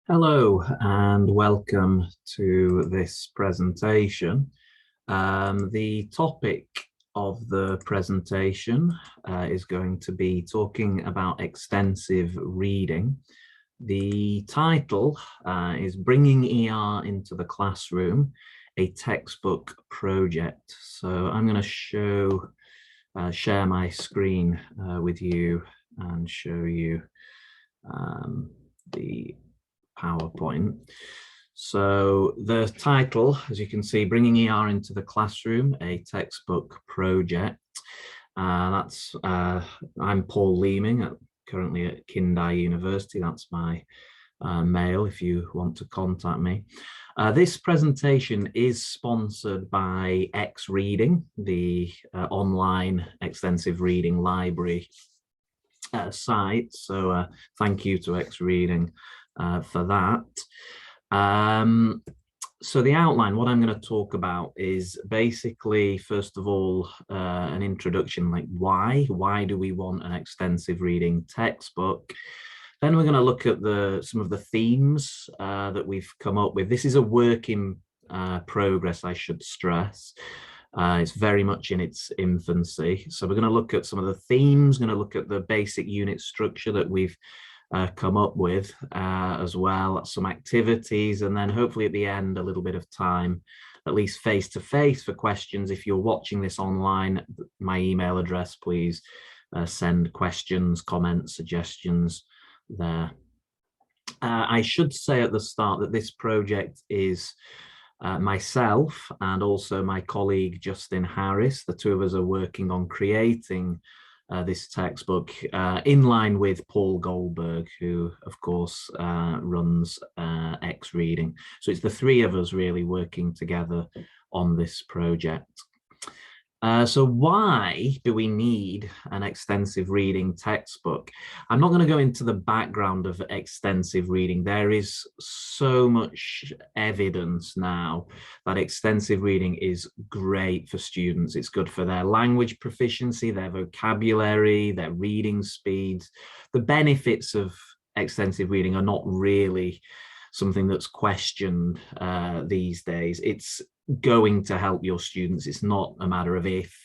Hello and welcome to this presentation. The topic of the presentation is going to be talking about extensive reading. The title is Bringing ER into the Classroom, a Textbook Project. So I'm going to share my screen with you and show you the PowerPoint. So the title, as you can see, Bringing ER into the Classroom, a Textbook Project. I'm Paul Leeming, currently at Kindai University. That's my mail if you want to contact me. This presentation is sponsored by Xreading, the online extensive reading library site. So thank you to Xreading for that. So the outline, what I'm going to talk about is basically, first of all, an introduction, like why do we want an extensive reading textbook? Then we're going to look at some of the themes that we've come up with. This is a work in progress, I should stress. It's very much in its infancy. So we're going to look at some of the themes, going to look at the basic unit structure that we've come up with as well, some activities, and then hopefully at the end a little bit of time, at least face-to-face, for questions. If you're watching this online, my email address, please send questions, comments, suggestions there. I should say at the start that this project is myself and also my colleague Justin Harris. The two of us are working on creating this textbook in line with Paul Goldberg, who of course runs Xreading. So it's the three of us really working together on this project. So why do we need an extensive reading textbook? I'm not going to go into the background of extensive reading. There is so much evidence now that extensive reading is great for students. It's good for their language proficiency, their vocabulary, their reading speeds. The benefits of extensive reading are not really something that's questioned these days. It's going to help your students. It's not a matter of if,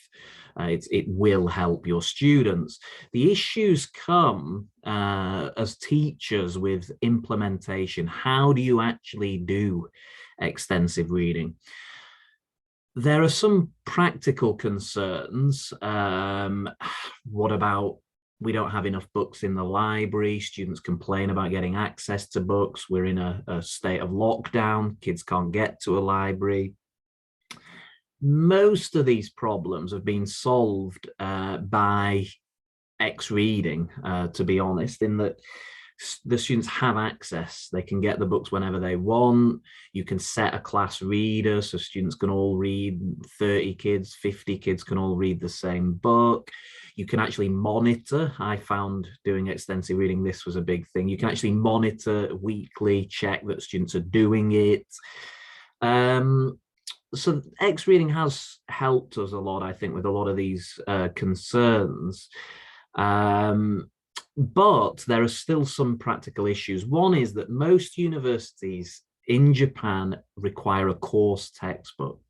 it will help your students. The issues come as teachers with implementation. How do you actually do extensive reading? There are some practical concerns. What about we don't have enough books in the library? Students complain about getting access to books. We're in a state of lockdown. Kids can't get to a library. Most of these problems have been solved by Xreading, to be honest, in that the students have access. They can get the books whenever they want. You can set a class reader so students can all read, 30 kids, 50 kids can all read the same book. You can actually monitor. I found doing extensive reading, this was a big thing. You can actually monitor weekly, check that students are doing it. So Xreading has helped us a lot, I think, with a lot of these concerns. But there are still some practical issues. One is that most universities in Japan require a course textbook.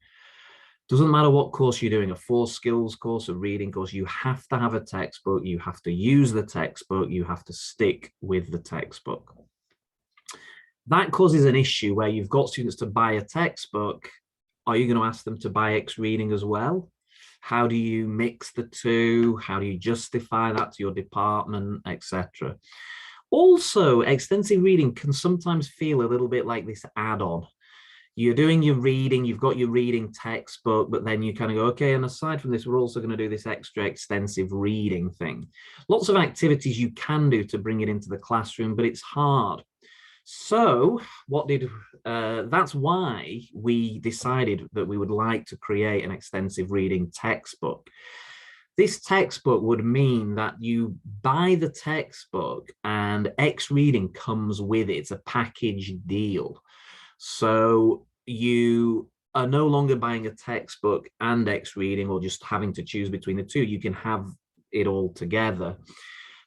Doesn't matter what course you're doing, a 4 skills course, a reading course, you have to have a textbook, you have to use the textbook, you have to stick with the textbook. That causes an issue where you've got students to buy a textbook. Are you going to ask them to buy Xreading as well? How do you mix the two? How do you justify that to your department, etc.? Also, extensive reading can sometimes feel a little bit like this add-on. You're doing your reading, you've got your reading textbook, but then you kind of go, okay, and aside from this, we're also going to do this extra extensive reading thing. Lots of activities you can do to bring it into the classroom, but it's hard. So that's why we decided that we would like to create an extensive reading textbook. This textbook would mean that you buy the textbook and Xreading comes with it. It's a package deal. So you are no longer buying a textbook and Xreading or just having to choose between the two. You can have it all together.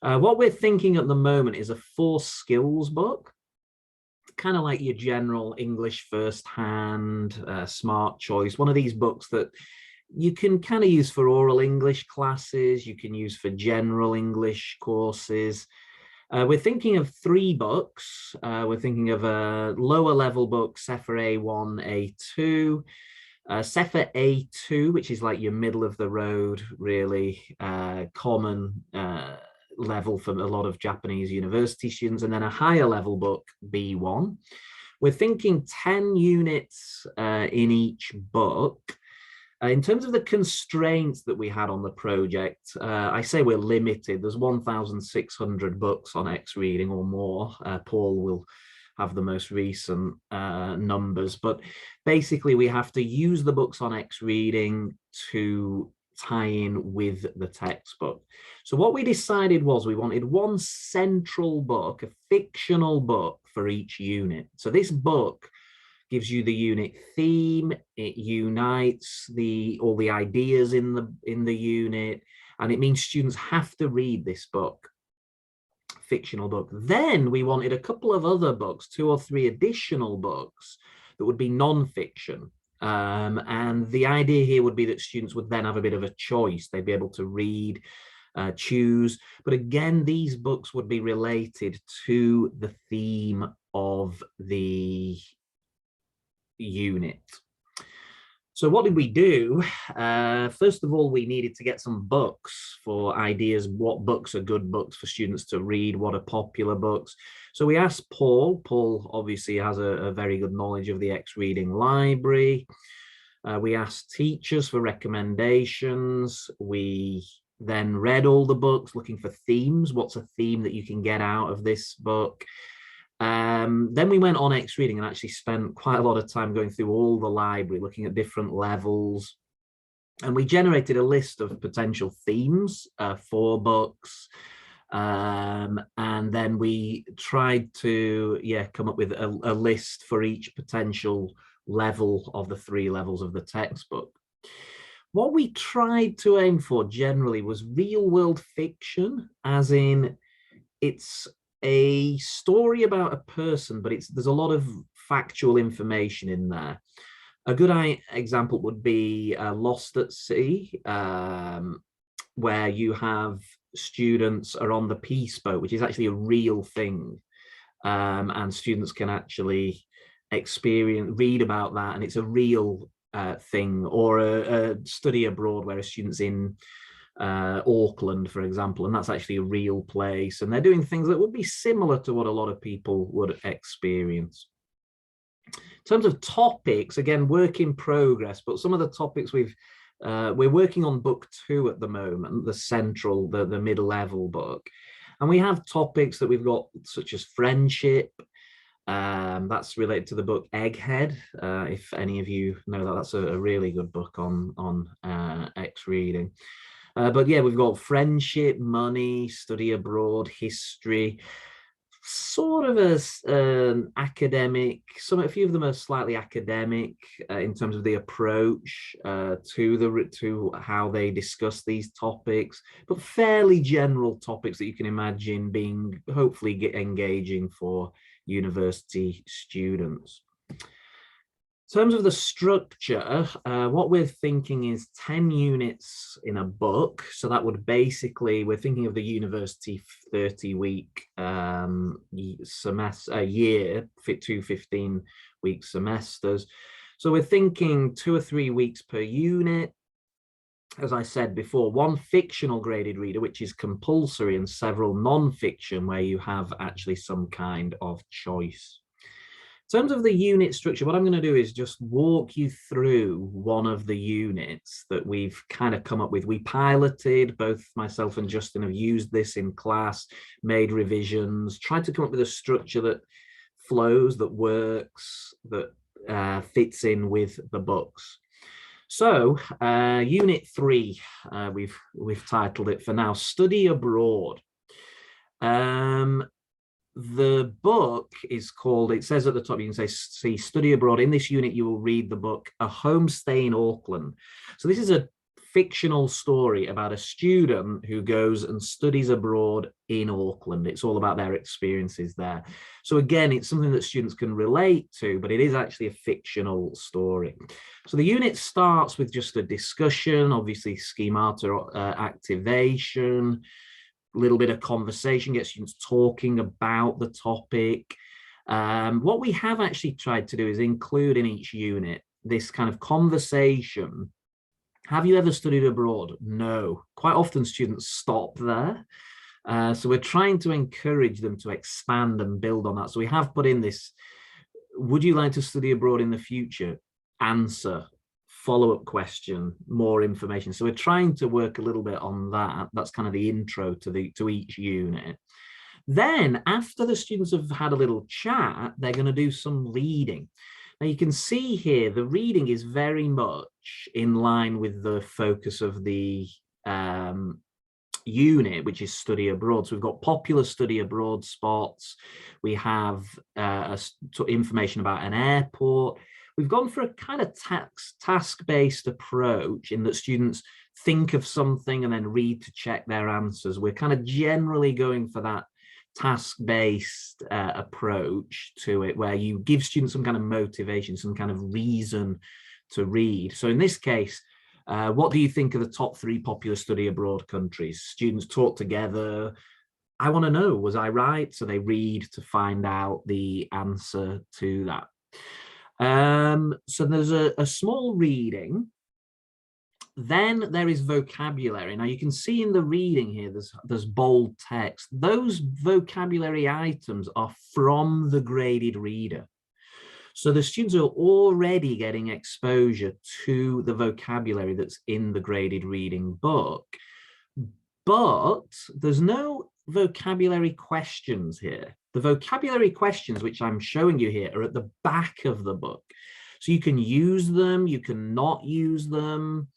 What we're thinking at the moment is a 4 skills book. kind of like your general English first hand, smart choice, one of these books that you can kind of use for oral English classes, you can use for general English courses. We're thinking of 3 books. We're thinking of a lower level book, Cepha A1, A2, Cepha A2, which is like your middle of the road, really common level for a lot of Japanese university students, and then a higher level book, B1. We're thinking 10 units in each book. In terms of the constraints that we had on the project, I say we're limited. There's 1,600 books on Xreading or more. Paul will have the most recent numbers, but basically we have to use the books on Xreading to tie in with the textbook. So what we decided was we wanted one central book, a fictional book for each unit. So this book gives you the unit theme, it unites all the ideas in the unit, and it means students have to read this book, fictional book. Then we wanted a couple of other books, 2 or 3 additional books that would be non-fiction. And the idea here would be that students would then have a bit of a choice. They'd be able to read, choose. But again, these books would be related to the theme of the unit. So what did we do? First of all, we needed to get some books for ideas. What books are good books for students to read? What are popular books? So we asked Paul. Paul obviously has a very good knowledge of the Xreading library. We asked teachers for recommendations. We then read all the books looking for themes. What's a theme that you can get out of this book? Then we went on Xreading and actually spent quite a lot of time going through all the library, looking at different levels. And we generated a list of potential themes for books. And then we tried to, come up with a list for each potential level of the 3 levels of the textbook. What we tried to aim for generally was real world fiction, as in it's a story about a person, but there's a lot of factual information in there. A good example would be Lost at Sea, where you have students are on the peace boat, which is actually a real thing, and students can actually read about that, and it's a real thing. Or a study abroad where a student's in Auckland, for example, and that's actually a real place, and they're doing things that would be similar to what a lot of people would experience. In terms of topics, again, work in progress, but some of the topics we're working on book 2 at the moment, the mid-level book, and we have topics that we've got such as friendship. That's related to the book Egghead. If any of you know that, that's a really good book on Xreading. But yeah, we've got friendship, money, study abroad, history, sort of academic. A few of them are slightly academic in terms of the approach to how they discuss these topics, but fairly general topics that you can imagine being hopefully engaging for university students. In terms of the structure, what we're thinking is 10 units in a book. So that would basically, we're thinking of the university 30-week semester, a year, 2 15-week semesters. So we're thinking 2 or 3 weeks per unit. As I said before, 1 fictional graded reader, which is compulsory, and several non-fiction where you have actually some kind of choice. In terms of the unit structure, what I'm going to do is just walk you through one of the units that we've kind of come up with. We piloted, both myself and Justin have used this in class, made revisions, tried to come up with a structure that flows, that works, that fits in with the books. So unit 3, we've titled it for now, Study Abroad. The book is called, it says at the top, you can see Study Abroad. In this unit, you will read the book A Homestay in Auckland. So this is a fictional story about a student who goes and studies abroad in Auckland. It's all about their experiences there. So again, it's something that students can relate to, but it is actually a fictional story. So the unit starts with just a discussion, obviously schemata activation, a little bit of conversation, get students talking about the topic. What we have actually tried to do is include in each unit this kind of conversation. Have you ever studied abroad? No. Quite often students stop there. So we're trying to encourage them to expand and build on that. So we have put in this, would you like to study abroad in the future? Answer, follow-up question, more information. So we're trying to work a little bit on that. That's kind of the intro to each unit. Then after the students have had a little chat, they're going to do some reading. Now you can see here, the reading is very much in line with the focus of the unit, which is study abroad. So we've got popular study abroad spots. We have information about an airport. We've gone for a kind of task-based approach in that students think of something and then read to check their answers. We're kind of generally going for that task-based approach to it, where you give students some kind of motivation, some kind of reason to read. So in this case, what do you think of the top 3 popular study abroad countries? Students talk together. I want to know, was I right? So they read to find out the answer to that. So there's a small reading. Then there is vocabulary. Now you can see in the reading here, there's bold text. Those vocabulary items are from the graded reader. So the students are already getting exposure to the vocabulary that's in the graded reading book. But there's no vocabulary questions here. The vocabulary questions, which I'm showing you here, are at the back of the book. So you can use them, you can not use them.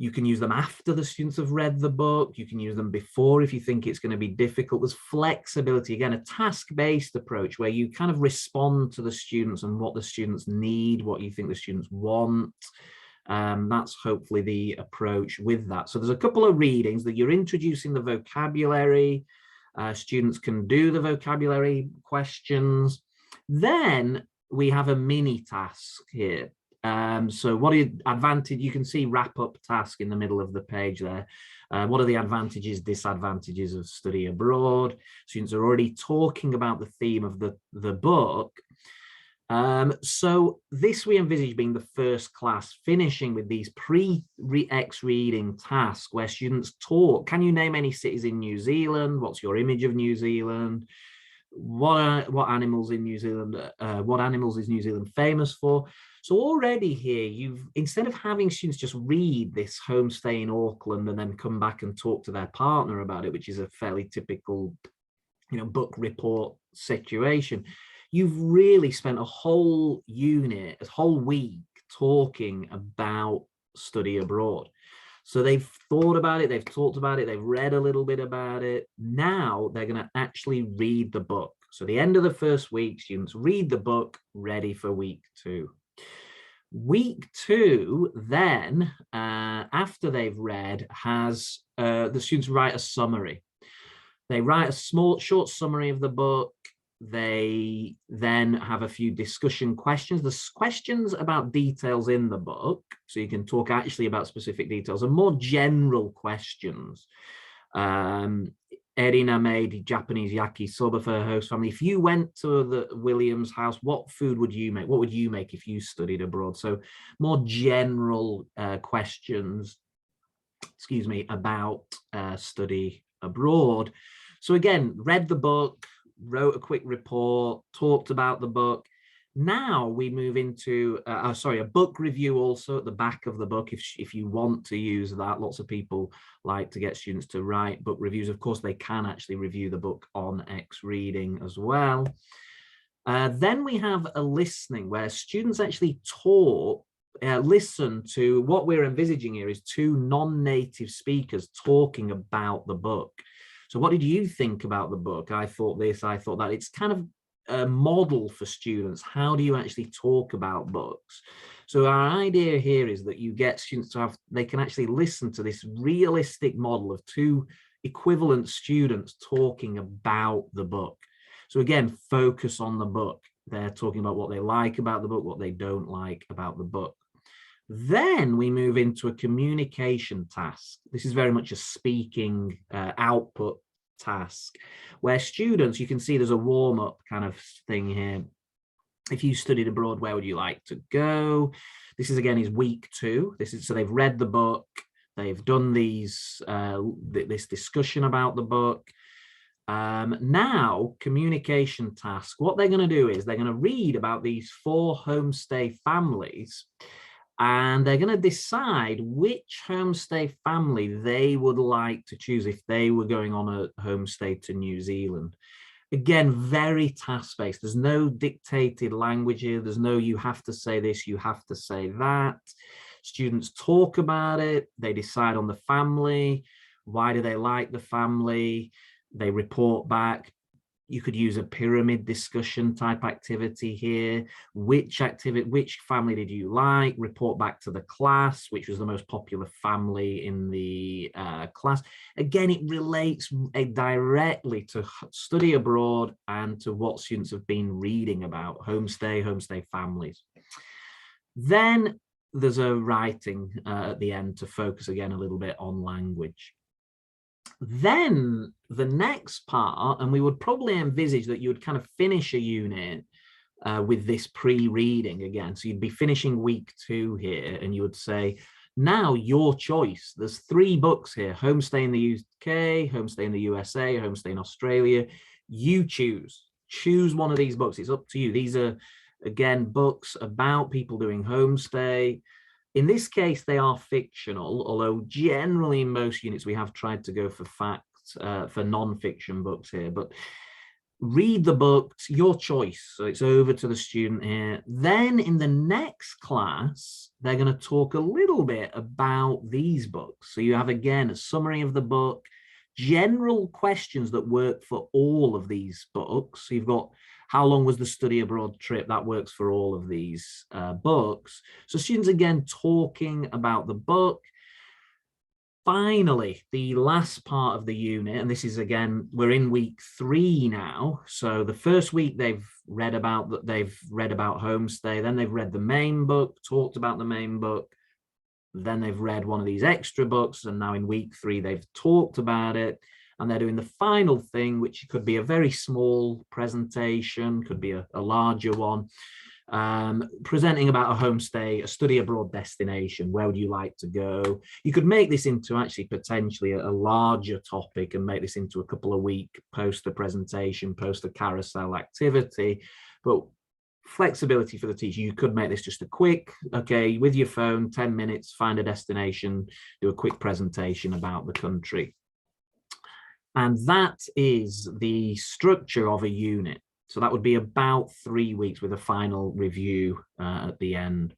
You can use them after the students have read the book. You can use them before if you think it's going to be difficult. There's flexibility, again, a task-based approach where you kind of respond to the students and what the students need, what you think the students want. That's hopefully the approach with that. So there's a couple of readings that you're introducing the vocabulary. Students can do the vocabulary questions. Then we have a mini task here. So what are the advantages? You can see wrap up task in the middle of the page there. What are the advantages, disadvantages of study abroad? Students are already talking about the theme of the book. So this we envisage being the first class, finishing with these pre-Xreading tasks where students talk. Can you name any cities in New Zealand? What's your image of New Zealand? What animals in New Zealand? What animals is New Zealand famous for? So already here, instead of having students just read this homestay in Auckland and then come back and talk to their partner about it, which is a fairly typical, book report situation, you've really spent a whole unit, a whole week talking about study abroad. So they've thought about it, they've talked about it, they've read a little bit about it. Now they're going to actually read the book. So the end of the first week, students read the book, ready for week 2. Week 2, then, after they've read, has the students write a summary. They write a short summary of the book. They then have a few discussion questions. There's questions about details in the book, so you can talk actually about specific details, and more general questions. Erina made Japanese yakisoba for her host family. If you went to the Williams house, what food would you make? What would you make if you studied abroad? So more general questions, about study abroad. So again, read the book, wrote a quick report, talked about the book. Now we move into, a book review also at the back of the book, if you want to use that. Lots of people like to get students to write book reviews. Of course, they can actually review the book on Xreading as well. Then we have a listening where students actually listen to what we're envisaging here is 2 non-native speakers talking about the book. So what did you think about the book? I thought this, I thought that. It's kind of a model for students. How do you actually talk about books? So our idea here is that you get students to they can actually listen to this realistic model of two equivalent students talking about the book. So again, focus on the book. They're talking about what they like about the book, what they don't like about the book. Then we move into a communication task. This is very much a speaking output task, where students, you can see there's a warm-up kind of thing here. If you studied abroad, where would you like to go? This is, again, is week 2. This is, so they've read the book, they've done these this discussion about the book. Now, communication task. What they're going to do is they're going to read about these 4 homestay families, and they're going to decide which homestay family they would like to choose if they were going on a homestay to New Zealand. Again, very task-based. There's no dictated language here. There's no, you have to say this, you have to say that. Students talk about it. They decide on the family. Why do they like the family? They report back. You could use a pyramid discussion type activity here. Which family did you like? Report back to the class, which was the most popular family in the class. Again, it relates directly to study abroad and to what students have been reading about homestay families. Then there's a writing at the end to focus again a little bit on language. Then the next part, and we would probably envisage that you would kind of finish a unit with this pre-reading again. So you'd be finishing week 2 here, and you would say, now your choice. There's 3 books here: Homestay in the UK, Homestay in the USA, Homestay in Australia. You choose one of these books. It's up to you. These are, again, books about people doing homestay. In this case, they are fictional, although generally in most units we have tried to go for for non-fiction books here. But read the book, your choice. So it's over to the student here. Then in the next class, they're going to talk a little bit about these books. So you have, again, a summary of the book, general questions that work for all of these books. So you've got, how long was the study abroad trip? That works for all of these books. So students, again, talking about the book. Finally, the last part of the unit, and this is, again, we're in week 3 now. So the first week they've read about homestay, then they've read the main book, talked about the main book, then they've read one of these extra books, and now in week 3 they've talked about it. And they're doing the final thing, which could be a very small presentation, could be a larger one, presenting about a homestay, a study abroad destination. Where would you like to go? You could make this into actually potentially a larger topic and make this into a couple of week poster presentation, poster carousel activity. But flexibility for the teacher. You could make this just a quick, okay, with your phone, 10 minutes, find a destination, do a quick presentation about the country. And that is the structure of a unit. So that would be about 3 weeks with a final review at the end.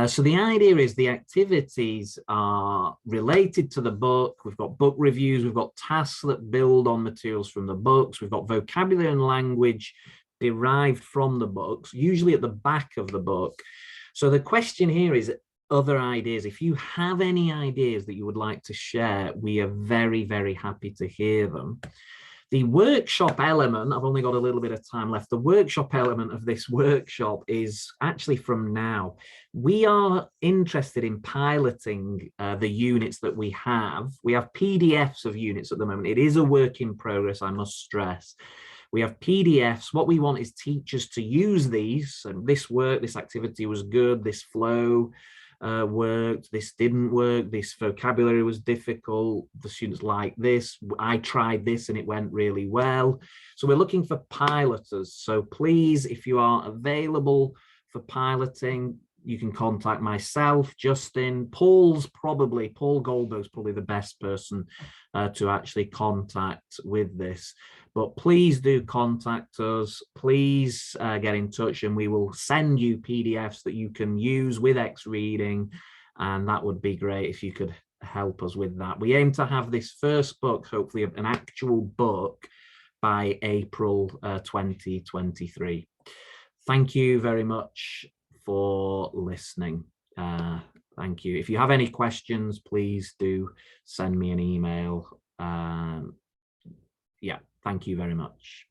So the idea is the activities are related to the book. We've got book reviews. We've got tasks that build on materials from the books. We've got vocabulary and language derived from the books, usually at the back of the book. So the question here is other ideas. If you have any ideas that you would like to share, we are very, very happy to hear them. The workshop element, I've only got a little bit of time left. The workshop element of this workshop is actually from now. We are interested in piloting the units that we have. We have PDFs of units at the moment. It is a work in progress, I must stress. We have PDFs. What we want is teachers to use these. And this worked, this activity was good, this flow worked, this didn't work, this vocabulary was difficult, the students like this, I tried this and it went really well. So we're looking for piloters. So please, if you are available for piloting, you can contact myself, Justin, Paul Goldberg's probably the best person to actually contact with this. But please do contact us. Please get in touch and we will send you PDFs that you can use with Xreading. And that would be great if you could help us with that. We aim to have this first book, hopefully an actual book, by April 2023. Thank you very much for listening. Thank you. If you have any questions, please do send me an email. Yeah, thank you very much.